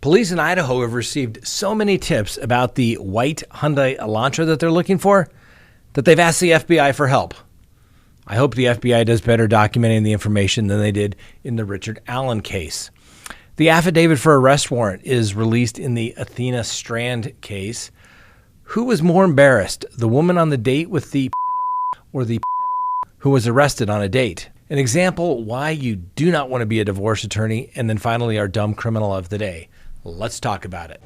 Police in Idaho have received so many tips about the white Hyundai Elantra that they're looking for that they've asked the FBI for help. I hope the FBI does better documenting the information than they did in the Richard Allen case. The affidavit for arrest warrant is released in the Athena Strand case. Who was more embarrassed, the woman on the date with the or the who was arrested on a date? An example why you do not want to be a divorce attorney, and then finally our dumb criminal of the day. Let's talk about it.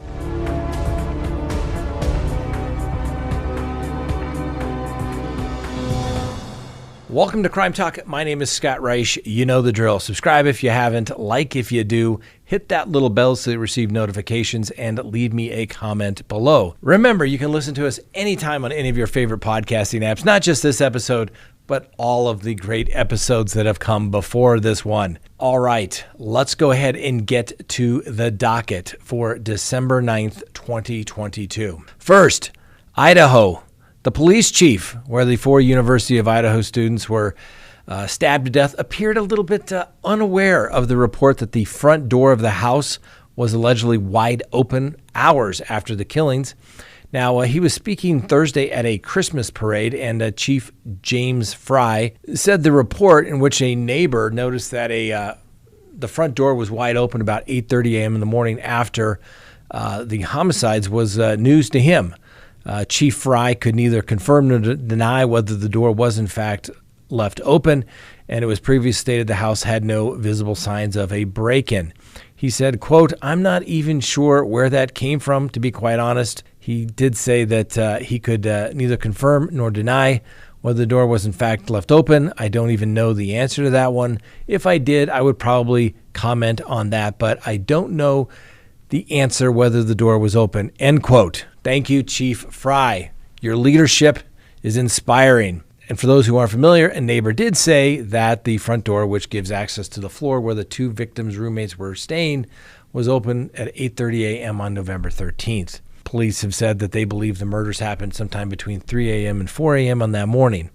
Welcome to Crime Talk. My name is Scott Reich. You know the drill. Subscribe if you haven't, like if you do, hit that little bell so you receive notifications, and leave me a comment below. Remember, you can listen to us anytime on any of your favorite podcasting apps, not just this episode, but all of the great episodes that have come before this one. All right, let's go ahead and get to the docket for December 9th, 2022. First, Idaho. The police chief, where the 4 University of Idaho students were stabbed to death, appeared a little bit unaware of the report that the front door of the house was allegedly wide open hours after the killings. Now, he was speaking Thursday at a Christmas parade, and Chief James Fry said the report in which a neighbor noticed that the front door was wide open about 8:30 a.m. in the morning after the homicides was news to him. Chief Fry could neither confirm nor deny whether the door was in fact left open, and it was previously stated the house had no visible signs of a break-in. He said, quote, "I'm not even sure where that came from, to be quite honest." He did say that he could neither confirm nor deny whether the door was in fact left open. "I don't even know the answer to that one. If I did, I would probably comment on that, but I don't know the answer whether the door was open," end quote. Thank you, Chief Fry. Your leadership is inspiring. And for those who aren't familiar, a neighbor did say that the front door, which gives access to the floor where the 2 victims' roommates were staying, was open at 8:30 a.m. on November 13th. Police have said that they believe the murders happened sometime between 3 a.m. and 4 a.m. on that morning.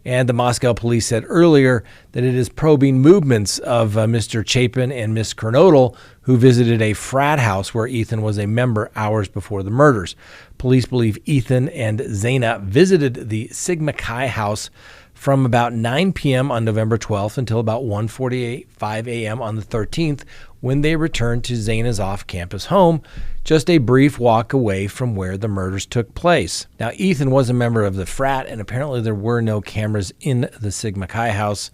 And the Moscow police said earlier that it is probing movements of Mr. Chapin and Miss Kernodle, who visited a frat house where Ethan was a member hours before the murders. Police believe Ethan and Zaina visited the Sigma Chi house from about 9 p.m. on November 12th until about 1:45 a.m. on the 13th, when they returned to Zaina's off-campus home, just a brief walk away from where the murders took place. Now, Ethan was a member of the frat, and apparently there were no cameras in the Sigma Chi house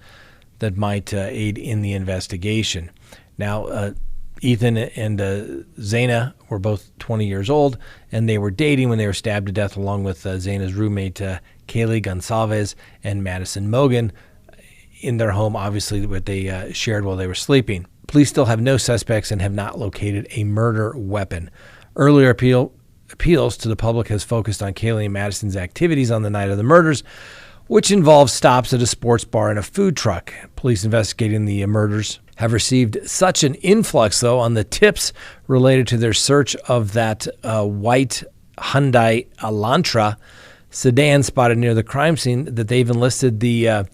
that might aid in the investigation. Now, Ethan and Zaina were both 20 years old, and they were dating when they were stabbed to death, along with Zaina's roommate, Kaylee Gonsalves and Madison Mogan, in their home, obviously, what they shared while they were sleeping. Police still have no suspects and have not located a murder weapon. Earlier appeals to the public has focused on Kaylee and Madison's activities on the night of the murders, which involved stops at a sports bar and a food truck. Police investigating the murders have received such an influx, though, on the tips related to their search of that white Hyundai Elantra sedan spotted near the crime scene that they've enlisted the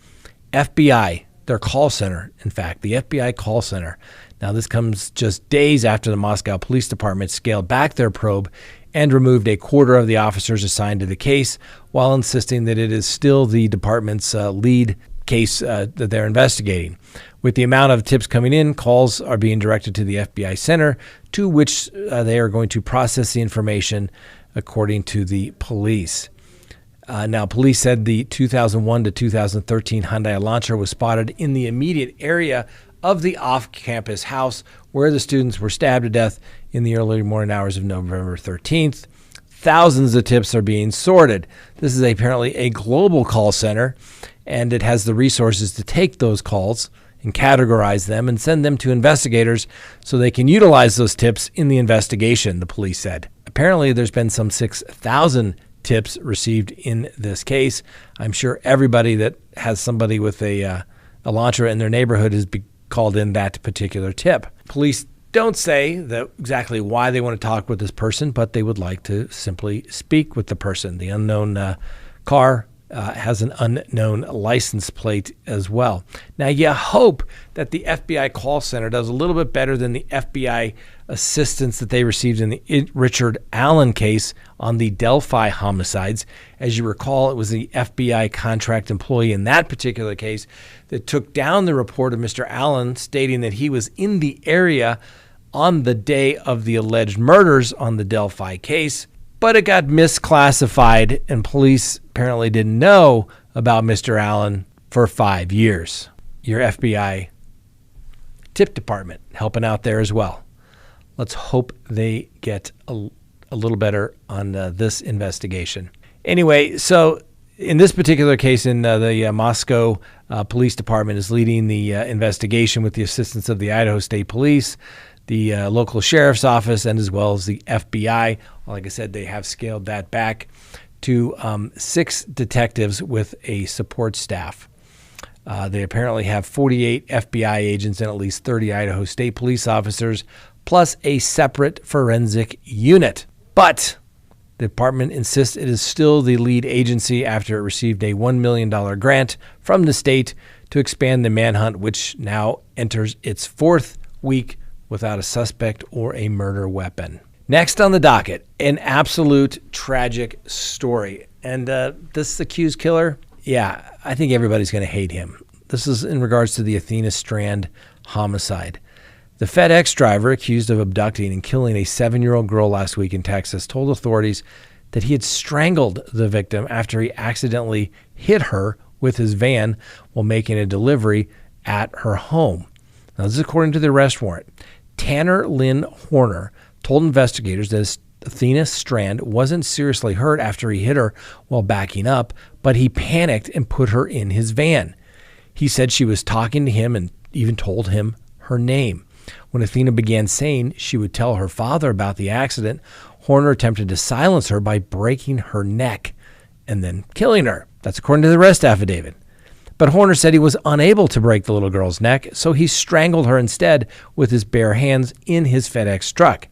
FBI, their call center, in fact, the FBI call center. Now, this comes just days after the Moscow Police Department scaled back their probe and removed a quarter of the officers assigned to the case, while insisting that it is still the department's lead case that they're investigating. With the amount of tips coming in, calls are being directed to the FBI center, to which they are going to process the information according to the police. Now, police said the 2001 to 2013 Hyundai Elantra was spotted in the immediate area of the off-campus house where the students were stabbed to death in the early morning hours of November 13th. Thousands of tips are being sorted. This is apparently a global call center, and it has the resources to take those calls and categorize them and send them to investigators so they can utilize those tips in the investigation, the police said. Apparently, there's been some 6,000 tips received in this case. I'm sure everybody that has somebody with a Elantra in their neighborhood has called in that particular tip. Police don't say that exactly why they want to talk with this person, but they would like to simply speak with the person. The unknown car has an unknown license plate as well. Now, you hope that the FBI call center does a little bit better than the FBI assistance that they received in the Richard Allen case on the Delphi homicides. As you recall, it was the FBI contract employee in that particular case that took down the report of Mr. Allen stating that he was in the area on the day of the alleged murders on the Delphi case, but it got misclassified and police apparently didn't know about Mr. Allen for 5 years. Your FBI tip department helping out there as well. Let's hope they get a little better on this investigation. Anyway, so in this particular case, the Moscow Police Department is leading the investigation with the assistance of the Idaho State Police, the local sheriff's office, and as well as the FBI. Like I said, they have scaled that back to 6 detectives with a support staff. They apparently have 48 FBI agents and at least 30 Idaho State Police officers, plus a separate forensic unit. But the department insists it is still the lead agency after it received a $1 million grant from the state to expand the manhunt, which now enters its 4th week without a suspect or a murder weapon. Next on the docket, an absolute tragic story. And this accused killer, yeah, I think everybody's going to hate him. This is in regards to the Athena Strand homicide. The FedEx driver accused of abducting and killing a 7-year-old girl last week in Texas told authorities that he had strangled the victim after he accidentally hit her with his van while making a delivery at her home. Now, this is according to the arrest warrant. Tanner Lynn Horner told investigators that Athena Strand wasn't seriously hurt after he hit her while backing up, but he panicked and put her in his van. He said she was talking to him and even told him her name. When Athena began saying she would tell her father about the accident, Horner attempted to silence her by breaking her neck and then killing her. That's according to the arrest affidavit. But Horner said he was unable to break the little girl's neck, so he strangled her instead with his bare hands in his FedEx truck.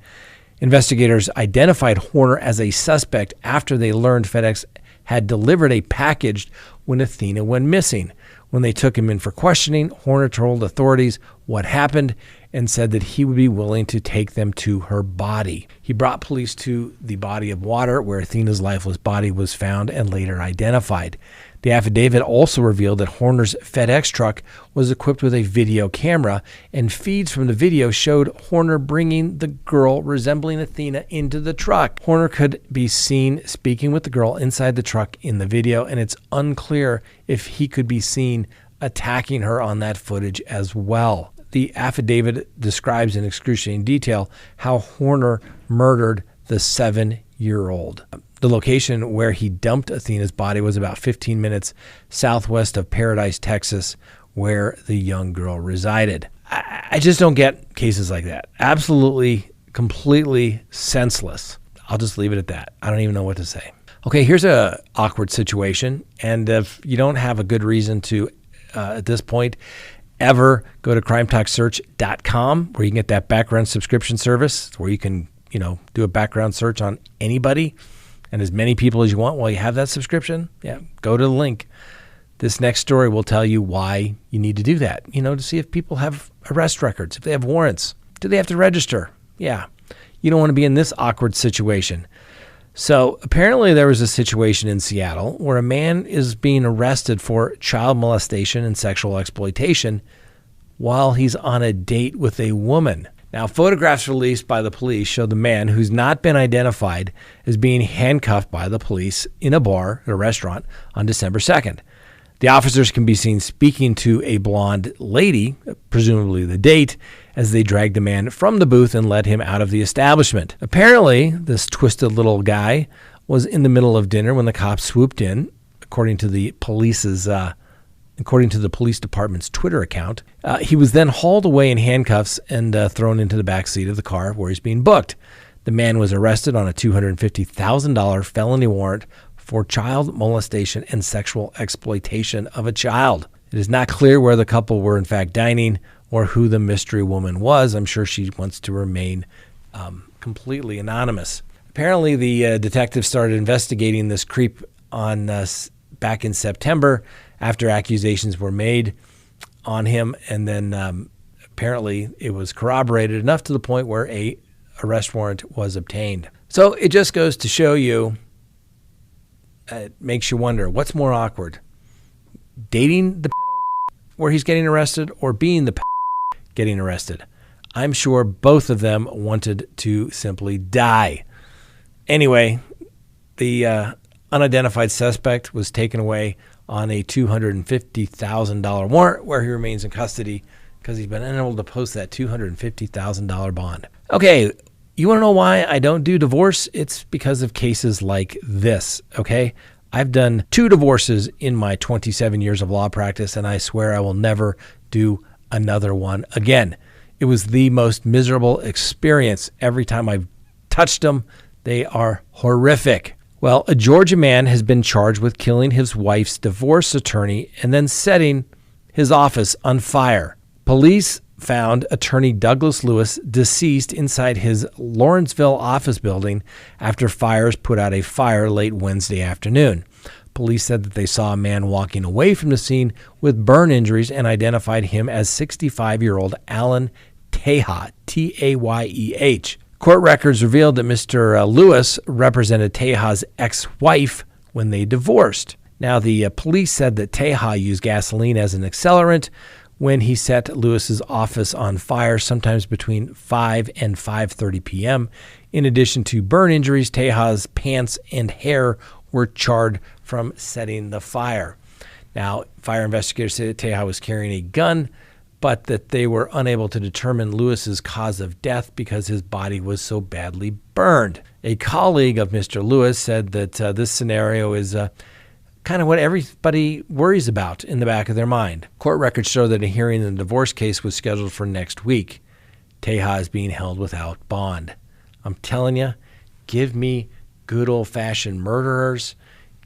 Investigators identified Horner as a suspect after they learned FedEx had delivered a package when Athena went missing. When they took him in for questioning, Horner told authorities what happened and said that he would be willing to take them to her body. He brought police to the body of water where Athena's lifeless body was found and later identified. The affidavit also revealed that Horner's FedEx truck was equipped with a video camera, and feeds from the video showed Horner bringing the girl resembling Athena into the truck. Horner could be seen speaking with the girl inside the truck in the video, and it's unclear if he could be seen attacking her on that footage as well. The affidavit describes in excruciating detail how Horner murdered the 7-year-old. The location where he dumped Athena's body was about 15 minutes southwest of Paradise, Texas, where the young girl resided. I just don't get cases like that. Absolutely, completely senseless. I'll just leave it at that. I don't even know what to say. Okay, here's an awkward situation. And if you don't have a good reason to, at this point, ever go to CrimeTalkSearch.com, where you can get that background subscription service, where you can, do a background search on anybody and as many people as you want while you have that subscription. Yeah, go to the link. This next story will tell you why you need to do that, to see if people have arrest records, if they have warrants. Do they have to register? Yeah. You don't want to be in this awkward situation. So apparently there was a situation in Seattle where a man is being arrested for child molestation and sexual exploitation while he's on a date with a woman. Now, photographs released by the police show the man, who's not been identified, as being handcuffed by the police in a bar at a restaurant on December 2nd. The officers can be seen speaking to a blonde lady, presumably the date, as they drag the man from the booth and led him out of the establishment. Apparently, this twisted little guy was in the middle of dinner when the cops swooped in, according to the police department's Twitter account. He was then hauled away in handcuffs and thrown into the back seat of the car where he's being booked. The man was arrested on a $250,000 felony warrant for child molestation and sexual exploitation of a child. It is not clear where the couple were in fact dining or who the mystery woman was. I'm sure she wants to remain completely anonymous. Apparently, the detective started investigating this creep on back in September after accusations were made on him, and then apparently it was corroborated enough to the point where a arrest warrant was obtained. So it just goes to show you, it makes you wonder, what's more awkward? Dating the where he's getting arrested, or being the getting arrested? I'm sure both of them wanted to simply die. Anyway, the unidentified suspect was taken away on a $250,000 warrant, where he remains in custody because he's been unable to post that $250,000 bond. Okay, you want to know why I don't do divorce? It's because of cases like this, okay? I've done 2 divorces in my 27 years of law practice, and I swear I will never do another one again. It was the most miserable experience. Every time I've touched them, they are horrific. Well, a Georgia man has been charged with killing his wife's divorce attorney and then setting his office on fire. Police found attorney Douglas Lewis deceased inside his Lawrenceville office building after fires put out a fire late Wednesday afternoon. Police said that they saw a man walking away from the scene with burn injuries and identified him as 65-year-old Alan Tayeh, T-A-Y-E-H. Court records revealed that Mr. Lewis represented Tayeh's ex-wife when they divorced. Now, the police said that Tayeh used gasoline as an accelerant when he set Lewis's office on fire, sometimes between 5 and 5:30 p.m. In addition to burn injuries, Tayeh's pants and hair were charred from setting the fire. Now, fire investigators say that Tayeh was carrying a gun, but that they were unable to determine Lewis's cause of death because his body was so badly burned. A colleague of Mr. Lewis said that this scenario is kind of what everybody worries about in the back of their mind. Court records show that a hearing in the divorce case was scheduled for next week. Tayeh is being held without bond. I'm telling you, give me good old-fashioned murderers.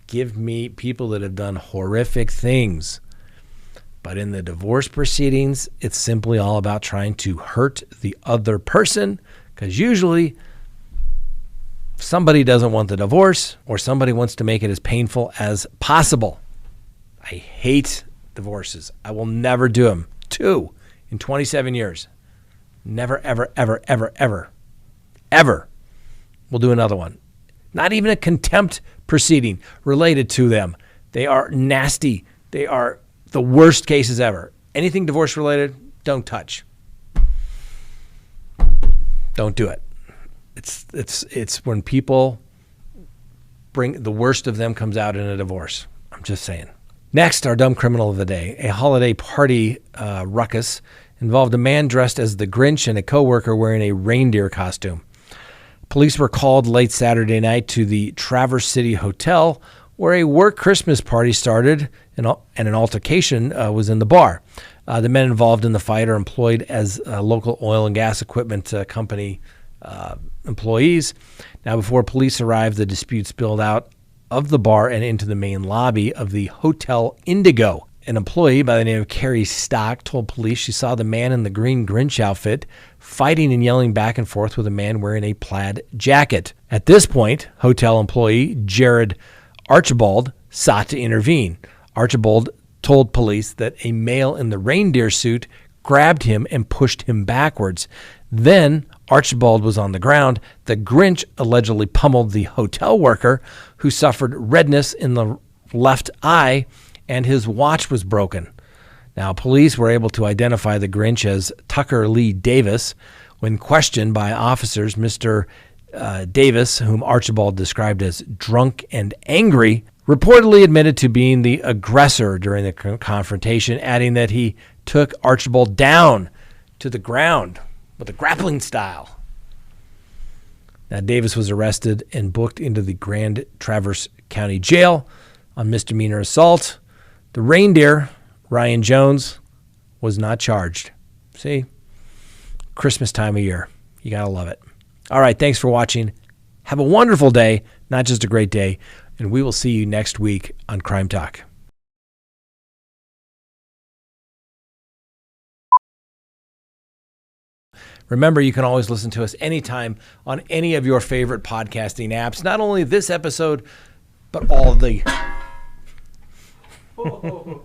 Give me people that have done horrific things. But in the divorce proceedings, it's simply all about trying to hurt the other person, because usually somebody doesn't want the divorce, or somebody wants to make it as painful as possible. I hate divorces. I will never do them. 2 in 27 years. Never, ever, ever, ever, ever, ever will do another one. Not even a contempt proceeding related to them. They are nasty. They are the worst cases ever. Anything divorce related, don't touch. Don't do it. It's when people bring the worst of them comes out in a divorce. I'm just saying. Next, our dumb criminal of the day. A holiday party ruckus involved a man dressed as the Grinch and a coworker wearing a reindeer costume. Police were called late Saturday night to the Traverse City Hotel, where a work Christmas party started and an altercation was in the bar. The men involved in the fight are employed as local oil and gas equipment company employees. Now, before police arrived, the dispute spilled out of the bar and into the main lobby of the Hotel Indigo. An employee by the name of Carrie Stock told police she saw the man in the green Grinch outfit fighting and yelling back and forth with a man wearing a plaid jacket. At this point, hotel employee Jared Archibald sought to intervene. Archibald told police that a male in the reindeer suit grabbed him and pushed him backwards. Then Archibald was on the ground. The Grinch allegedly pummeled the hotel worker, who suffered redness in the left eye, and his watch was broken. Now, police were able to identify the Grinch as Tucker Lee Davis. When questioned by officers, Mr. Davis, whom Archibald described as drunk and angry, reportedly admitted to being the aggressor during the confrontation, adding that he took Archibald down to the ground with a grappling style. Now, Davis was arrested and booked into the Grand Traverse County Jail on misdemeanor assault. The reindeer, Ryan Jones, was not charged. See? Christmas time of year. You got to love it. All right, thanks for watching. Have a wonderful day, not just a great day, and we will see you next week on Crime Talk. Remember, you can always listen to us anytime on any of your favorite podcasting apps. Not only this episode, but all of the Oh.